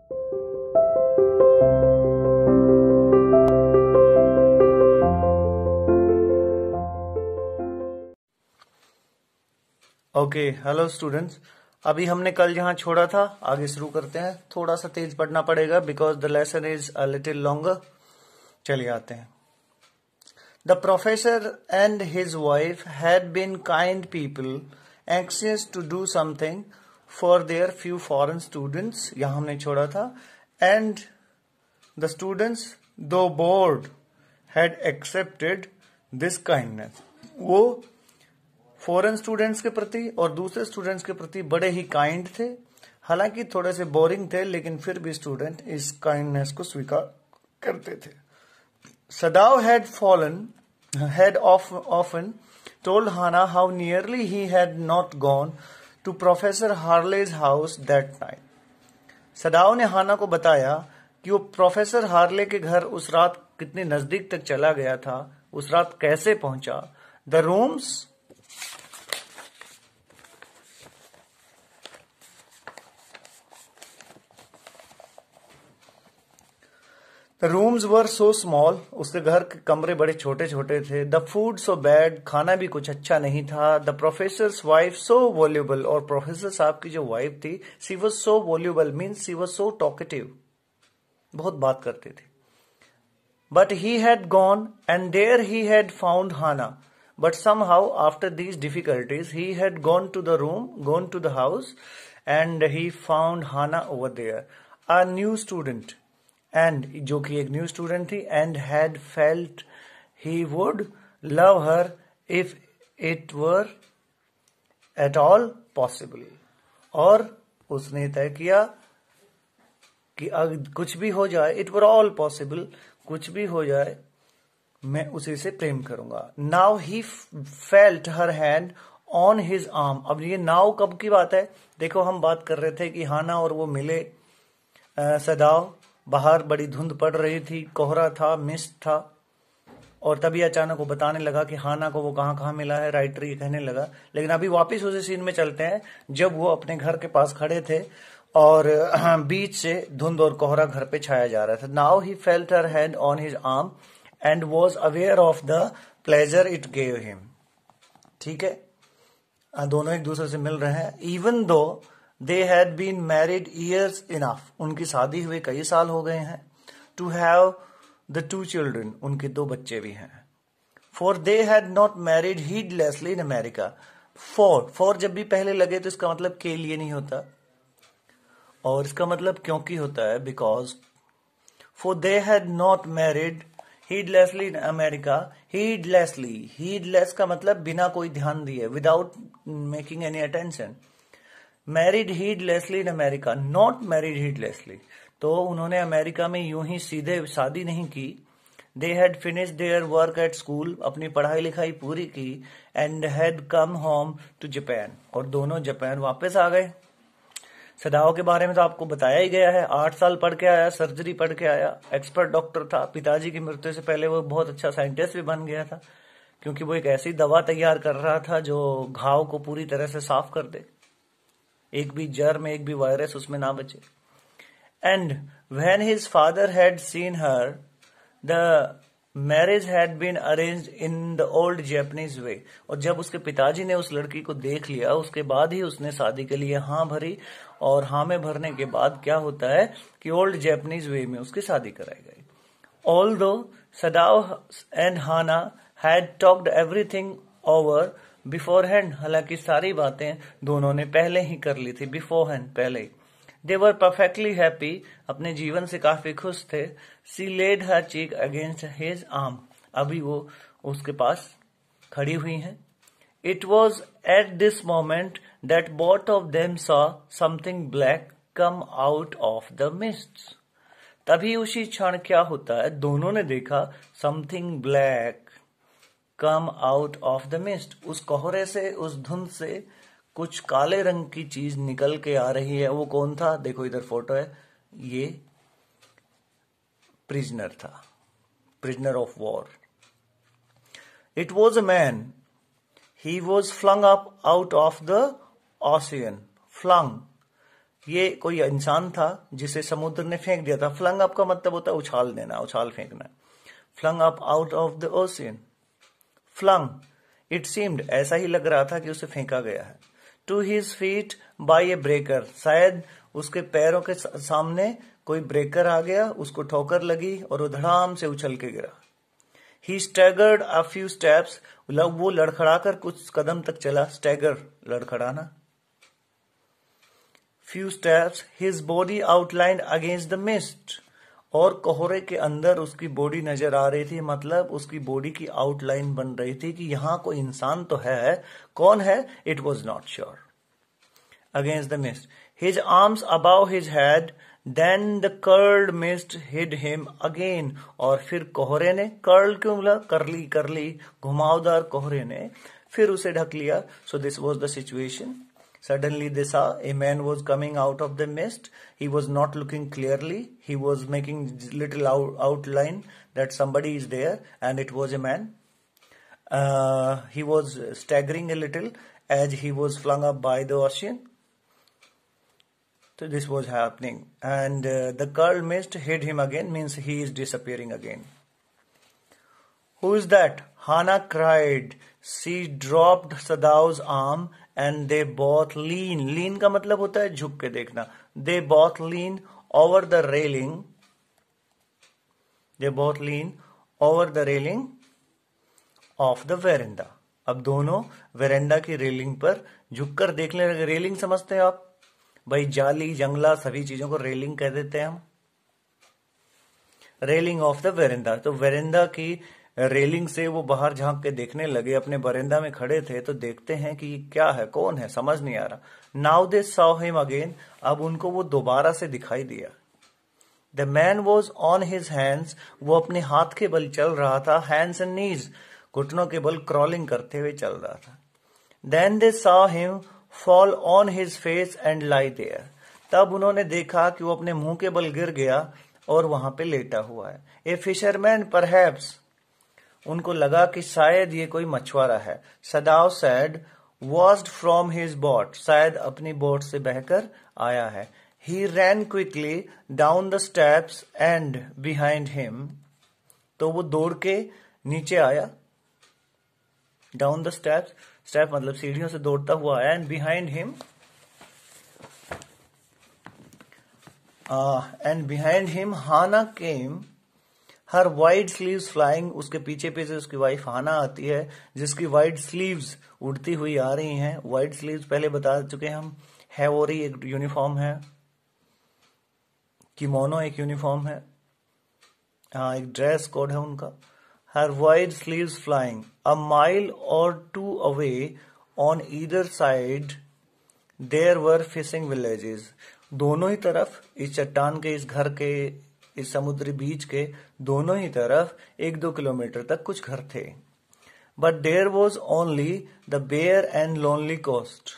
Okay, hello students. अभी हमने कल जहां छोड़ा था आगे शुरू करते हैं। थोड़ा सा तेज पढ़ना पड़ेगा because the lesson is a little longer. चलिए आते हैं। The professor and his wife had been kind people anxious to do something for their few foreign students, यहां हमने छोड़ा था। And the students though bored had accepted this kindness. वो foreign students के प्रति और दूसरे स्टूडेंट्स के प्रति बड़े ही काइंड थे। हालांकि थोड़े से बोरिंग थे, लेकिन फिर भी स्टूडेंट इस काइंडनेस को स्वीकार करते थे। सदाव had often told Hannah how nearly he had not gone to Professor Harley's house that night. सदाव ने हाना को बताया कि वो प्रोफेसर हार्ले के घर उस रात कितनी नजदीक तक चला गया था, उस रात कैसे पहुंचा। The rooms were so small, उसके घर के कमरे बड़े छोटे छोटे थे। द फूड सो बैड, खाना भी कुछ अच्छा नहीं था। The professor's wife so voluble, और प्रोफेसर साहब की जो वाइफ थी, she was so voluble means she was so talkative, बहुत बात करती थी। But he had gone and there he had found Hana, but somehow after these difficulties he had gone to the house and he found Hana over there, a new student, and जो कि एक new student थी, and had felt he would love her if it were at all possible, और उसने तय किया कि अगर कुछ भी हो जाए, इट वर ऑल पॉसिबल, कुछ भी हो जाए मैं उसी से प्रेम करूंगा। Now he felt her hand on his arm. अब ये नाउ कब की बात है? देखो, हम बात कर रहे थे कि हाना और वो मिले। सदाव, बाहर बड़ी धुंध पड़ रही थी, कोहरा था, मिस्ट था, और तभी अचानक वो बताने लगा कि हाना को वो कहाँ मिला है। राइटर ये कहने लगा। लेकिन अभी वापस उसी सीन में चलते हैं जब वो अपने घर के पास खड़े थे और बीच से धुंध और कोहरा घर पे छाया जा रहा था। Now he felt her hand on his arm and was aware of the pleasure it gave him. ठीक है, दोनों एक दूसरे से मिल रहे हैं। Even though they had been married years enough, उनकी शादी हुए कई साल हो गए हैं। टू हैव द 2 चिल्ड्रन, उनके 2 बच्चे भी हैं। For they had not married heedlessly in America. For जब भी पहले लगे तो इसका मतलब के लिए नहीं होता, और इसका मतलब क्योंकि होता है, because. For they had not married heedlessly in America. Heedless का मतलब बिना कोई ध्यान दिए, without making any attention. Married heedlessly in America, not married heedlessly, तो उन्होंने अमेरिका में यूं ही सीधे शादी नहीं की। They had finished their work at school, अपनी पढ़ाई लिखाई पूरी की। And had come home to Japan, और दोनों जापान वापस आ गए। सदाव के बारे में तो आपको बताया ही गया है। 8 साल पढ़ के आया, सर्जरी पढ़ के आया, एक्सपर्ट डॉक्टर था। पिताजी की मृत्यु से पहले वो बहुत अच्छा साइंटिस्ट भी बन गया था, क्योंकि वो एक ऐसी दवा तैयार कर रहा था जो घाव को पूरी तरह से साफ कर दे, एक भी जर्म, एक भी वायरस उसमें ना बचे। And when his father had seen her, the marriage had been arranged in the old Japanese way, और जब उसके पिताजी ने उस लड़की को देख लिया, उसके बाद ही उसने शादी के लिए हाँ भरी, और हाँ में भरने के बाद क्या होता है कि ओल्ड जैपनीज वे में उसकी शादी कराई गई। Although Sadao and Hana had talked everything over beforehand, हालांकि सारी बातें दोनों ने पहले ही कर ली थी, बिफोर हैंड, पहले ही। दे वर परफेक्टली हैप्पी, अपने जीवन से काफी खुश थे। सी लेड हर चीक अगेंस्ट हिज आर्म, अभी वो उसके पास खड़ी हुई हैं। It was at this moment that both of them saw something black come out of the mist. तभी उसी क्षण क्या होता है, दोनों ने देखा something black come out of the mist, उस कोहरे से, उस धुंध से कुछ काले रंग की चीज निकल के आ रही है। वो कौन था? देखो इधर फोटो है, ये प्रिजनर था, prisoner of war. It was a man, he was flung up out of the ocean. Flung ये कोई इंसान था जिसे समुद्र ने फेंक दिया था। फ्लंग अप का मतलब होता है उछाल देना, उछाल फेंकना। Flung up out of the ocean. Flung, it seemed, ऐसा ही लग रहा था कि उसे फेंका गया है। To his feet by a breaker, शायद उसके पैरों के सामने कोई ब्रेकर आ गया, उसको ठोकर लगी और वो धड़ाम से उछल के गिरा। He staggered a few steps, वो लड़खड़ाकर कुछ कदम तक चला। स्टैगर, लड़खड़ाना। Few steps, his body outlined against the mist, और कोहरे के अंदर उसकी बॉडी नजर आ रही थी, मतलब उसकी बॉडी की आउटलाइन बन रही थी कि यहां कोई इंसान तो है, कौन है? It was not sure. Against the mist, his arms above his head, then the curled mist hid him again, और फिर कोहरे ने, कर्ल क्यों बोला? करली, करली घुमावदार कोहरे ने फिर उसे ढक लिया। So this was the situation. Suddenly they saw a man was coming out of the mist. He was not looking clearly. He was making little outline that somebody is there, and it was a man. He was staggering a little as he was flung up by the ocean. So this was happening, and the curled mist hid him again, means he is disappearing again. Who is that? Hannah cried. She dropped Sadao's arm and they both lean. Lean का मतलब होता है झुक के देखना. They both lean over the railing. They both lean over the railing of the veranda. अब दोनों veranda की रेलिंग पर झुककर देखने लगे. रेलिंग समझते हैं आप? भाई जाली, जंगला, सभी चीजों को रेलिंग कह देते हैं हम. Railing of the veranda. तो वेरेंडा की रेलिंग से वो बाहर झांक के देखने लगे. अपने बरेंदा में खड़े थे तो देखते हैं कि क्या है, कौन है, समझ नहीं आ रहा. Now they saw him again. अब उनको वो दोबारा से दिखाई दिया. The man was on his hands. वो अपने हाथ के बल चल रहा था. हैंड्स एंड नीज, घुटनों के बल क्रॉलिंग करते हुए चल रहा था. Then they saw him fall on his face and lay there. तब उन्होंने देखा कि वो अपने मुंह के बल गिर गया और वहां पे लेटा हुआ है. A fisherman perhaps. उनको लगा कि शायद ये कोई मछुआरा है. Sadao said washed from his boat. शायद अपनी बोट से बहकर आया है. He ran quickly down the steps and behind him. तो वो दौड़ के नीचे आया. डाउन द स्टेप्स, स्टेप मतलब सीढ़ियों से दौड़ता हुआ आया. And behind him, Hana came, her wide sleeves flying. उसके पीछे पीछे उसकी वाइफ हाना आती है जिसकी वाइड स्लीव्स उड़ती हुई आ रही हैं. वाइड स्लीव्स पहले बता चुके हम. हैवोरी एक यूनिफॉर्म है, किमोनो एक यूनिफॉर्म है, हाँ एक ड्रेस कोड है उनका. Her wide sleeves flying a mile or two away on either side there were fishing villages. दोनों ही तरफ, इस चट्टान के, इस घर के, इस समुद्री बीच के दोनों ही तरफ 1-2 किलोमीटर तक कुछ घर थे. But there was only the bare and lonely coast.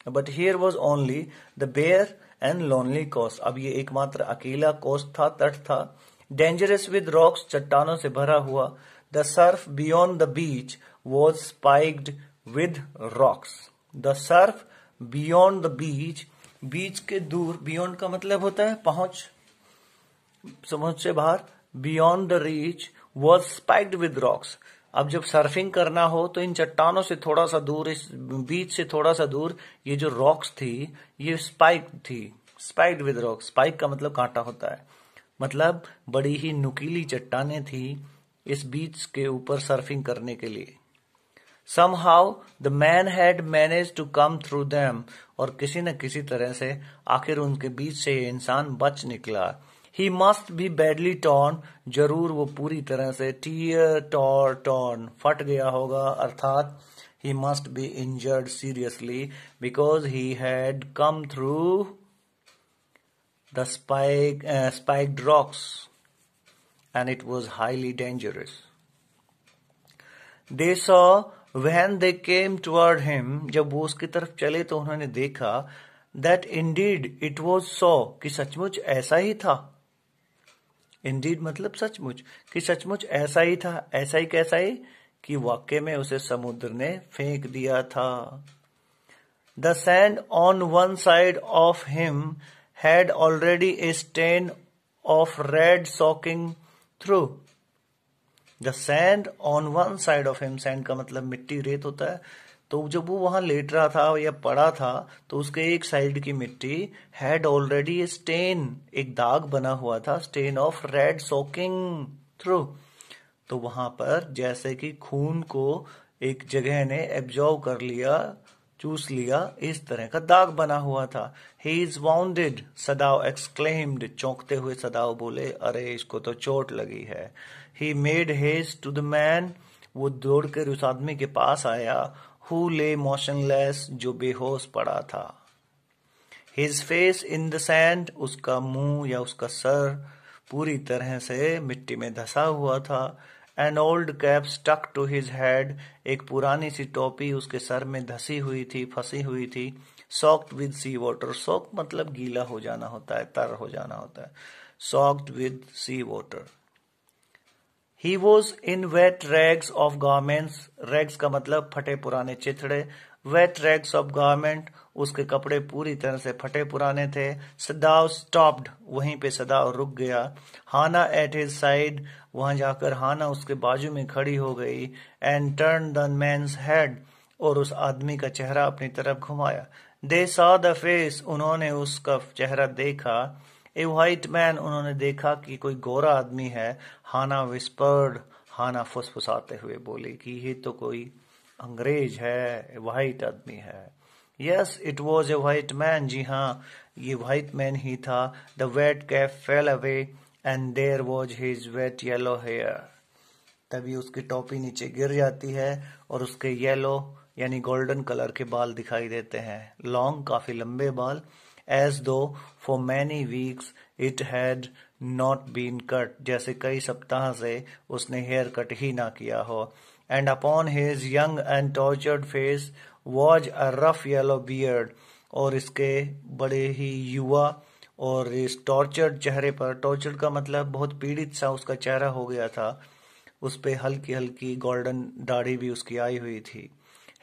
But here was only the bare and lonely coast. अब ये एकमात्र अकेला कोस्ट था, तट था. डेंजरस विद रॉक्स, चट्टानों से भरा हुआ. The surf beyond the beach was spiked with rocks. The surf beyond the beach, beach के दूर. बियॉन्ड का मतलब होता है पहुंच, समुद्र से बाहर. Beyond the reach was spiked with rocks. अब जब सर्फिंग करना हो तो इन चट्टानों से थोड़ा सा दूर, इस बीच से थोड़ा सा दूर ये जो रॉक्स थी ये स्पाइक थी. स्पाइक्ड विद रॉक्स, स्पाइक का मतलब कांटा होता है, मतलब बड़ी ही नुकीली चट्टानें थी इस बीच के ऊपर सर्फिंग करने के लिए. Somehow the man had managed to come through them. और किसी न किसी तरह से आखिर उनके बीच से ये इंसान बच निकला. He must be badly torn. जरूर वो पूरी तरह से torn फट गया होगा, अर्थात he must be injured seriously because he had come through the spiked rocks and it was highly dangerous. They saw when they came toward him. जब वो उसकी तरफ चले तो उन्होंने देखा that indeed it was so, कि सचमुच ऐसा ही था. Indeed मतलब सचमुच, कि सचमुच ऐसा ही था. ऐसा ही कैसा ही? कि वाकई में उसे समुद्र ने फेंक दिया था. The sand on one side of him had already a stain of red soaking through. The sand on one side of him, sand का मतलब मिट्टी, रेत होता है। तो जब वो वहां लेट रहा था या पड़ा था तो उसके एक साइड की मिट्टी had already a stain, एक दाग बना हुआ था, stain of red soaking through। तो वहां पर जैसे कि खून को एक जगह ने एब्जॉर्व कर लिया, चूस लिया, इस तरह का दाग बना हुआ था। He is wounded, सदाव exclaimed, चौंकते हुए सदाव बोले, अरे इसको तो चोट लगी है। He made haste to the man, वो दौड़कर उस आदमी के पास आया, who lay motionless, जो बेहोश पड़ा था। His face in the sand, उसका मुंह या उसका सर पूरी तरह से मिट्टी में धंसा हुआ था। An old cap stuck to his head, एक पुरानी सी टोपी उसके सर में धसी हुई थी, फंसी हुई थी। Soaked with sea water, soaked मतलब गीला हो जाना होता है, तर हो जाना होता है। Soaked with sea water. He was in wet rags of garments, rags का मतलब फटे पुराने चिथड़े, wet rags of garment, उसके कपड़े पूरी तरह से फटे पुराने थे। सदाव stopped, वहीं पे सदाव रुक गया। हाना at his side, वहां जाकर हाना उसके बाजू में खड़ी हो गई। and turned the man's head, और उस आदमी का चेहरा अपनी तरफ घुमाया। They saw the face, उन्होंने उसका चेहरा देखा। ए व्हाइट मैन, उन्होंने देखा कि कोई गोरा आदमी है। हाना विस्पर्ड, हाना फुसफुसाते हुए बोली कि ये तो कोई अंग्रेज है, व्हाइट आदमी है। Yes it was a white man, जी हाँ ये व्हाइट मैन ही था। The wet cap fell away and there was his wet yellow hair, तभी उसकी टोपी नीचे गिर जाती है और उसके येलो यानी गोल्डन कलर के बाल दिखाई देते हैं, लॉन्ग, काफी लंबे बाल। As though for many weeks it had not been cut, जैसे कई सप्ताह से उसने हेयर कट ही ना किया हो। And upon his young and tortured face was a rough yellow beard, और इसके बड़े ही युवा और इस टॉर्चर्ड चेहरे पर, टॉर्चर्ड का मतलब बहुत पीड़ित सा उसका चेहरा हो गया था, उस पे हल्की हल्की गोल्डन दाढ़ी भी उसकी आई हुई थी।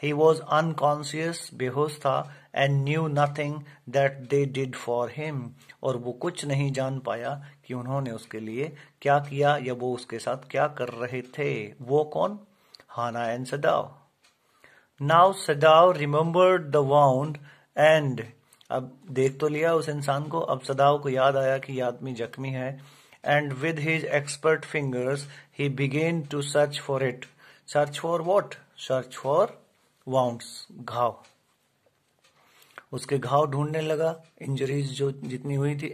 He was unconscious, बेहोश था, and knew nothing that they did for him, और वो कुछ नहीं जान पाया कि उन्होंने उसके लिए क्या किया या वो उसके साथ क्या कर रहे थे। वो कौन? Hana and Sadao. Now Sadao remembered the wound and, अब देख तो लिया उस इंसान को, अब सदाव को याद आया कि ये आदमी जख्मी है। And with his expert fingers he began to search for it. Search for what? Search for wounds, घाव। उसके घाव ढूंढने लगा, इंजरीज जो जितनी हुई थी।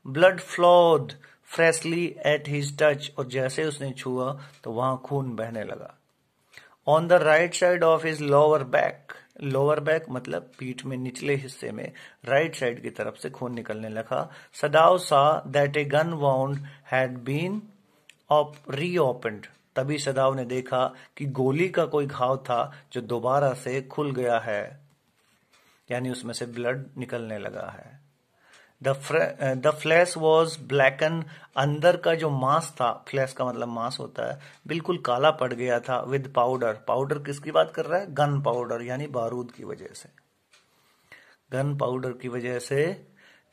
Blood flowed freshly at his touch, और जैसे उसने छुआ तो वहां खून बहने लगा। On the right side of his lower back, lower back मतलब पीठ में निचले हिस्से में राइट साइड की तरफ से खून निकलने लगा। Sadao saw that a gun wound had been reopened, तभी सदाव ने देखा कि गोली का कोई घाव था जो दोबारा से खुल गया है, यानी उसमें से ब्लड निकलने लगा है। द फ्लैश वॉज ब्लैकन, अंदर का जो मांस था, फ्लैश का मतलब मांस होता है, बिल्कुल काला पड़ गया था। विद पाउडर, पाउडर किसकी बात कर रहा है? गन पाउडर, यानी बारूद की वजह से। गन पाउडर की वजह से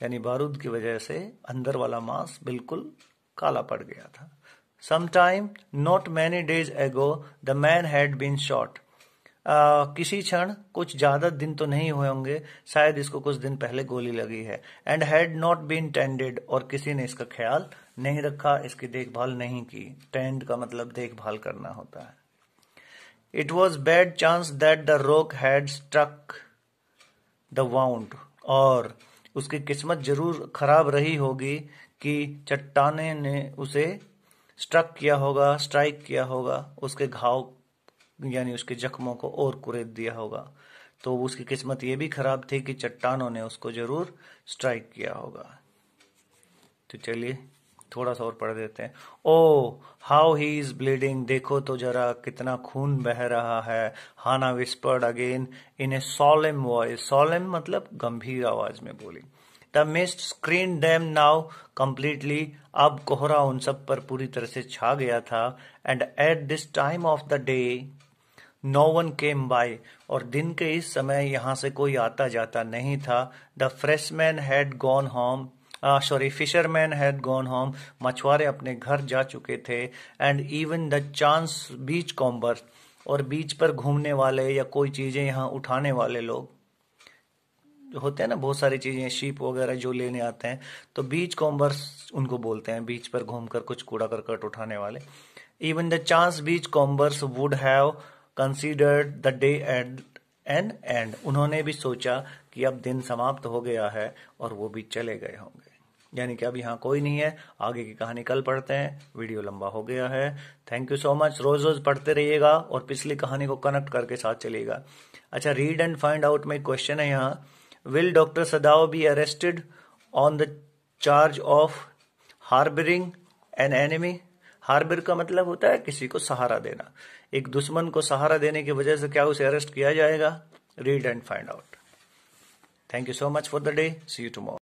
यानी बारूद की वजह से अंदर वाला मांस बिल्कुल काला पड़ गया था। Sometime, not many days ago, the man had been shot. किसी क्षण, कुछ ज्यादा दिन तो नहीं हुए होंगे, शायद इसको कुछ दिन पहले गोली लगी है। And had not been tended, और किसी ने इसका ख्याल नहीं रखा, इसकी देखभाल नहीं की। Tend का मतलब देखभाल करना होता है। It was bad chance that the rock had struck the wound, और उसकी किस्मत जरूर खराब रही होगी कि चट्टाने ने उसे स्ट्रक किया होगा, स्ट्राइक किया होगा, उसके घाव यानी उसके जख्मों को और कुरेद दिया होगा। तो उसकी किस्मत ये भी खराब थी कि चट्टानों ने उसको जरूर स्ट्राइक किया होगा। तो चलिए थोड़ा सा और पढ़ देते हैं। Oh how he is bleeding, देखो तो जरा कितना खून बह रहा है। Hana whispered again in a solemn voice, solemn मतलब गंभीर आवाज में बोली। The mist screened them now completely, अब कोहरा उन सब पर पूरी तरह से छा गया था। And at this time of the day, no one came by, और दिन के इस समय यहाँ से कोई आता जाता नहीं था। The freshman had gone home, fisherman had gone home, मछुआरे अपने घर जा चुके थे। And even the chance beach comber, और बीच पर घूमने वाले या कोई चीजें यहाँ उठाने वाले लोग जो होते हैं ना, बहुत सारी चीजें, शीप वगैरह जो लेने आते हैं, तो बीच कॉम्बर्स उनको बोलते हैं, बीच पर घूमकर कुछ कूड़ा करकट उठाने वाले। Even the chance beachcombers would have considered the day at an end, उन्होंने भी सोचा कि अब दिन समाप्त हो गया है और वो भी चले गए होंगे, यानी कि अब यहाँ कोई नहीं है। आगे की कहानी कल पढ़ते हैं, वीडियो लंबा हो गया है। Thank you so much. रोज रोज पढ़ते रहिएगा और पिछली कहानी को कनेक्ट करके साथ चलिएगा। अच्छा, रीड एंड फाइंड आउट में क्वेश्चन है यहाँ, will doctor Sadao be arrested on the charge of harbouring an enemy. Harbour का मतलब होता है किसी को सहारा देना, एक दुश्मन को सहारा देने की वजह से क्या उसे अरेस्ट किया जाएगा? Read and find out. Thank you so much for the day, see you tomorrow.